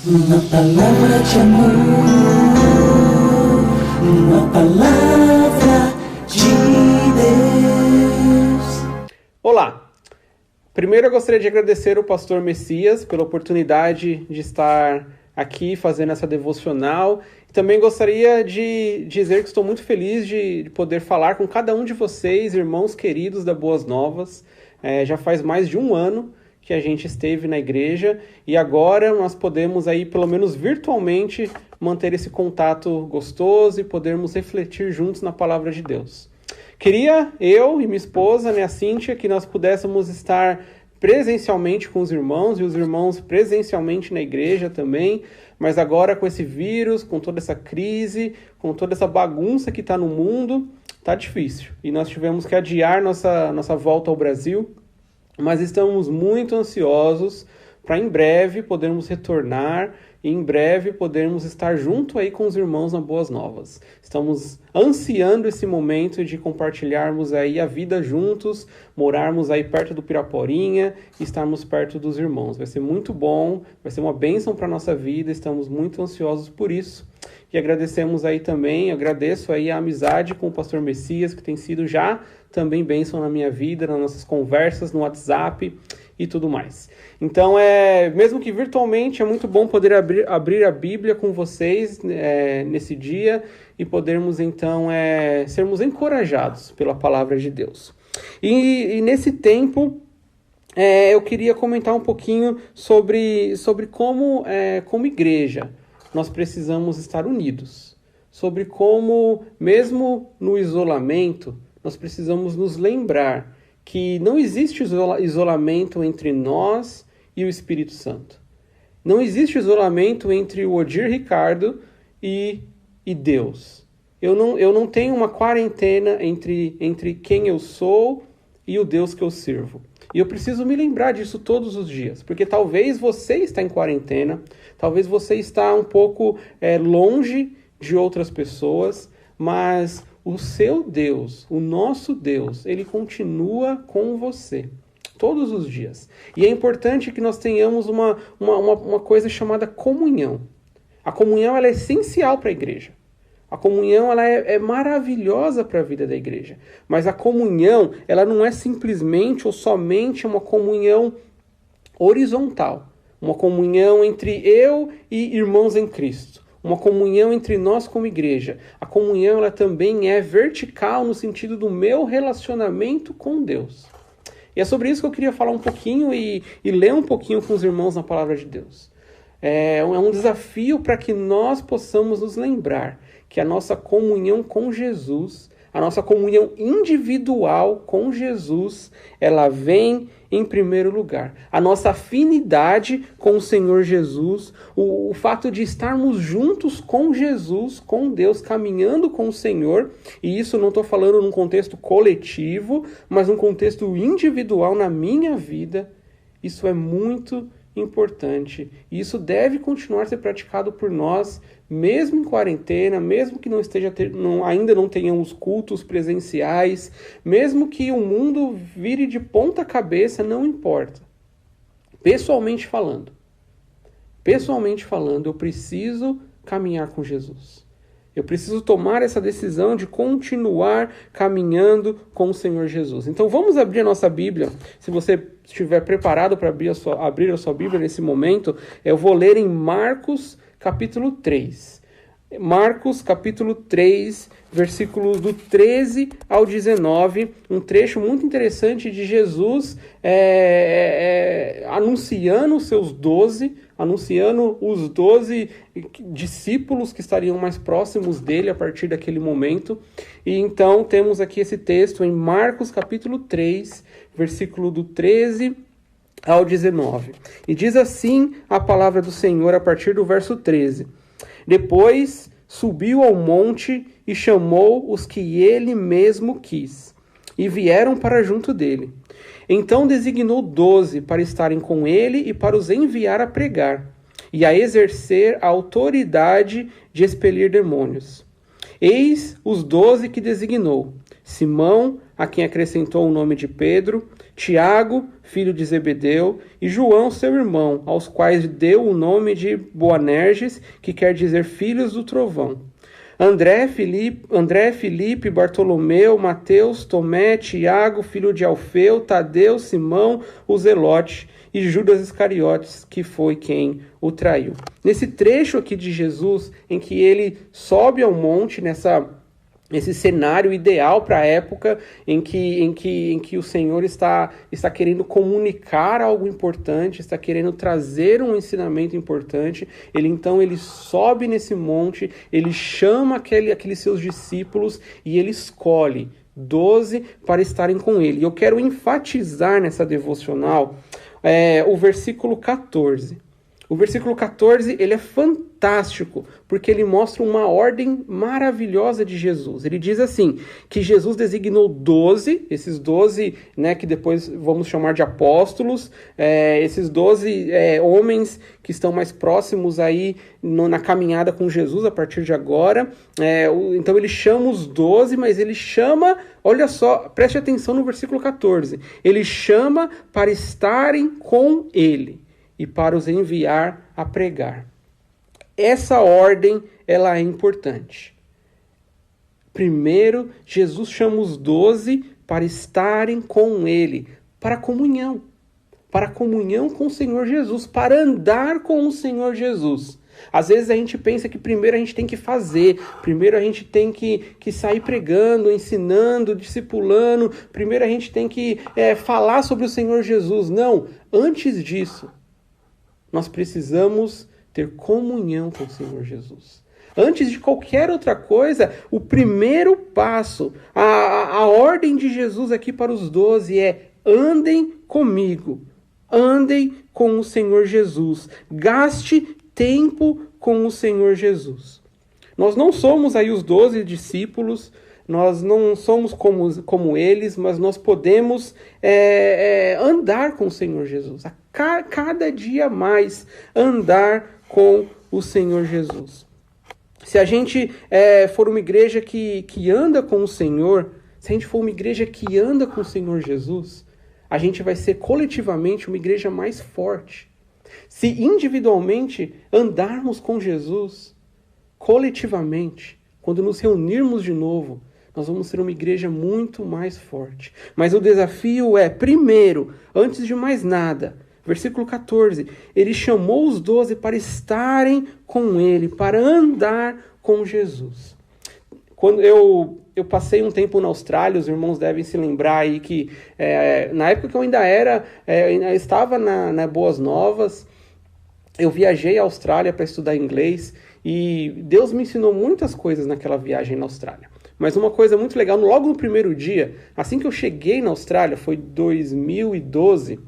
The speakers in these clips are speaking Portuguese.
Uma palavra de amor, uma palavra de Deus. Olá! Primeiro eu gostaria de agradecer ao pastor Messias pela oportunidade de estar aqui fazendo essa devocional. Também gostaria de dizer que estou muito feliz de poder falar com cada um de vocês, irmãos queridos da Boas Novas. Já faz mais de um ano que a gente esteve na igreja e agora nós podemos aí, pelo menos virtualmente, manter esse contato gostoso e podermos refletir juntos na palavra de Deus. Queria eu e minha esposa, a Cíntia, que nós pudéssemos estar presencialmente com os irmãos e os irmãos presencialmente na igreja também, mas agora com esse vírus, com toda essa crise, com toda essa bagunça que está no mundo, está difícil. E nós tivemos que adiar nossa volta ao Brasil, mas estamos muito ansiosos para em breve podermos retornar e em breve podermos estar junto aí com os irmãos na Boas Novas. Estamos ansiando esse momento de compartilharmos aí a vida juntos, morarmos aí perto do Piraporinha e estarmos perto dos irmãos. Vai ser muito bom, vai ser uma bênção para a nossa vida, estamos muito ansiosos por isso. E agradecemos aí também, agradeço aí a amizade com o pastor Messias, que tem sido já também bênção na minha vida, nas nossas conversas no WhatsApp e tudo mais. Então, mesmo que virtualmente, é muito bom poder abrir a Bíblia com vocês nesse dia e podermos, então, sermos encorajados pela palavra de Deus. E nesse tempo, eu queria comentar um pouquinho sobre como igreja, nós precisamos estar unidos. Sobre como, mesmo no isolamento, nós precisamos nos lembrar que não existe isolamento entre nós e o Espírito Santo. Não existe isolamento entre o Odir Ricardo e Deus. Eu não tenho uma quarentena entre quem eu sou e o Deus que eu sirvo. E eu preciso me lembrar disso todos os dias, porque talvez você está em quarentena, talvez você está um pouco longe de outras pessoas, mas o seu Deus, o nosso Deus, ele continua com você todos os dias. E é importante que nós tenhamos uma coisa chamada comunhão. A comunhão ela é essencial para a igreja. A comunhão ela é maravilhosa para a vida da igreja. Mas a comunhão ela não é simplesmente ou somente uma comunhão horizontal. Uma comunhão entre eu e irmãos em Cristo. Uma comunhão entre nós como igreja. A comunhão ela também é vertical no sentido do meu relacionamento com Deus. E é sobre isso que eu queria falar um pouquinho e ler um pouquinho com os irmãos na palavra de Deus. É um desafio para que nós possamos nos lembrar que a nossa comunhão com Jesus, a nossa comunhão individual com Jesus, ela vem em primeiro lugar. A nossa afinidade com o Senhor Jesus, o fato de estarmos juntos com Jesus, com Deus, caminhando com o Senhor, e isso não estou falando num contexto coletivo, mas num contexto individual na minha vida, isso é muito importante. E isso deve continuar a ser praticado por nós, mesmo em quarentena, mesmo que ainda não tenhamos cultos presenciais, mesmo que o mundo vire de ponta cabeça, não importa. Pessoalmente falando, eu preciso caminhar com Jesus. Eu preciso tomar essa decisão de continuar caminhando com o Senhor Jesus. Então vamos abrir a nossa Bíblia. Se você estiver preparado para abrir a sua Bíblia nesse momento, eu vou ler em Marcos capítulo 3. Marcos capítulo 3, versículos do 13 ao 19, um trecho muito interessante de Jesus anunciando os 12 discípulos que estariam mais próximos dele a partir daquele momento. E então temos aqui esse texto em Marcos capítulo 3, versículo do 13 ao 19. E diz assim a palavra do Senhor a partir do verso 13. Depois subiu ao monte e chamou os que ele mesmo quis, e vieram para junto dele. Então designou 12 para estarem com ele e para os enviar a pregar, e a exercer a autoridade de expelir demônios. Eis os 12 que designou: Simão, a quem acrescentou o nome de Pedro, Tiago, filho de Zebedeu, e João, seu irmão, aos quais deu o nome de Boanerges, que quer dizer filhos do trovão. André, Filipe, Bartolomeu, Mateus, Tomé, Tiago, filho de Alfeu, Tadeu, Simão, o Zelote, e Judas Iscariotes, que foi quem o traiu. Nesse trecho aqui de Jesus, em que ele sobe ao monte, esse cenário ideal para a época em que o Senhor está querendo comunicar algo importante, está querendo trazer um ensinamento importante, ele sobe nesse monte, ele chama aqueles seus discípulos e ele escolhe 12 para estarem com ele. E eu quero enfatizar nessa devocional o versículo 14. O versículo 14, ele é fantástico, porque ele mostra uma ordem maravilhosa de Jesus. Ele diz assim, que Jesus designou 12, esses 12, né, que depois vamos chamar de apóstolos, esses 12 homens que estão mais próximos aí na caminhada com Jesus a partir de agora. Então ele chama os 12, mas ele chama, olha só, preste atenção no versículo 14, ele chama para estarem com ele e para os enviar a pregar. Essa ordem, ela é importante. Primeiro, Jesus chama os 12 para estarem com ele, para comunhão com o Senhor Jesus, para andar com o Senhor Jesus. Às vezes a gente pensa que primeiro a gente tem que fazer, primeiro a gente tem que sair pregando, ensinando, discipulando, primeiro a gente tem que falar sobre o Senhor Jesus. Não, antes disso, nós precisamos ter comunhão com o Senhor Jesus. Antes de qualquer outra coisa, o primeiro passo, a ordem de Jesus aqui para os 12 é: andem comigo, andem com o Senhor Jesus, gaste tempo com o Senhor Jesus. Nós não somos aí os 12 discípulos, nós não somos como eles, mas nós podemos andar com o Senhor Jesus. Cada dia mais andar com o Senhor Jesus. Se a gente for uma igreja que anda com o Senhor, se a gente for uma igreja que anda com o Senhor Jesus, a gente vai ser coletivamente uma igreja mais forte. Se individualmente andarmos com Jesus, coletivamente, quando nos reunirmos de novo, nós vamos ser uma igreja muito mais forte. Mas o desafio é, primeiro, antes de mais nada, versículo 14, ele chamou os 12 para estarem com ele, para andar com Jesus. Quando eu passei um tempo na Austrália, os irmãos devem se lembrar aí que na época que eu ainda estava na Boas Novas, eu viajei à Austrália para estudar inglês e Deus me ensinou muitas coisas naquela viagem na Austrália. Mas uma coisa muito legal, logo no primeiro dia, assim que eu cheguei na Austrália, foi 2012,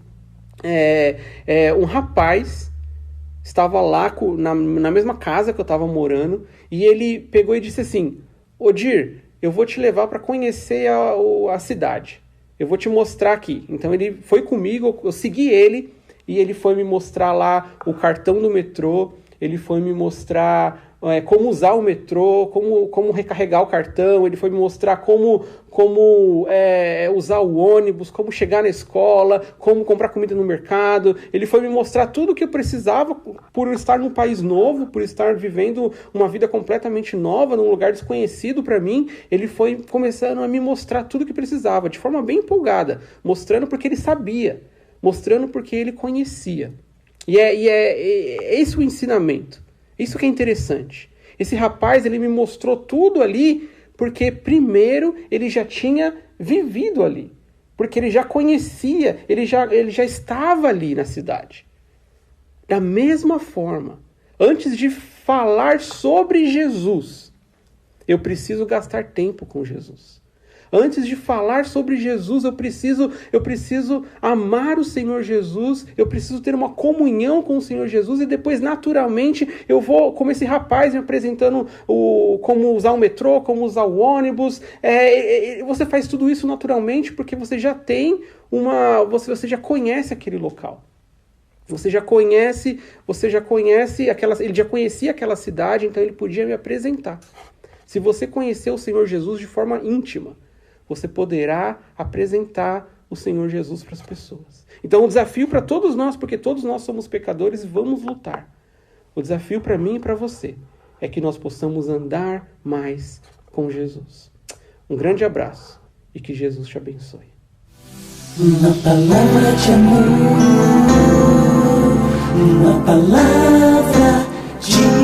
um rapaz estava lá na mesma casa que eu estava morando, e ele pegou e disse assim: Odir, eu vou te levar para conhecer a cidade, eu vou te mostrar aqui. Então ele foi comigo, eu segui ele, e ele foi me mostrar lá o cartão do metrô, ele foi me mostrar como usar o metrô, como recarregar o cartão, ele foi me mostrar como usar o ônibus, como chegar na escola, como comprar comida no mercado. Ele foi me mostrar tudo o que eu precisava por estar num país novo, por estar vivendo uma vida completamente nova, num lugar desconhecido para mim. Ele foi começando a me mostrar tudo o que precisava, de forma bem empolgada, mostrando porque ele sabia, mostrando porque ele conhecia. E é esse o ensinamento. Isso que é interessante. Esse rapaz, ele me mostrou tudo ali porque, primeiro, ele já tinha vivido ali. Porque ele já conhecia, ele já estava ali na cidade. Da mesma forma, antes de falar sobre Jesus, eu preciso gastar tempo com Jesus. Antes de falar sobre Jesus, eu preciso amar o Senhor Jesus, eu preciso ter uma comunhão com o Senhor Jesus, e depois, naturalmente, eu vou, como esse rapaz me apresentando como usar o metrô, como usar o ônibus. Você faz tudo isso naturalmente porque você já tem você já conhece aquele local. Ele já conhecia aquela cidade, então ele podia me apresentar. Se você conhecer o Senhor Jesus de forma íntima, você poderá apresentar o Senhor Jesus para as pessoas. Então o desafio para todos nós, porque todos nós somos pecadores e vamos lutar. O desafio para mim e para você é que nós possamos andar mais com Jesus. Um grande abraço e que Jesus te abençoe. Uma palavra de amor, uma palavra de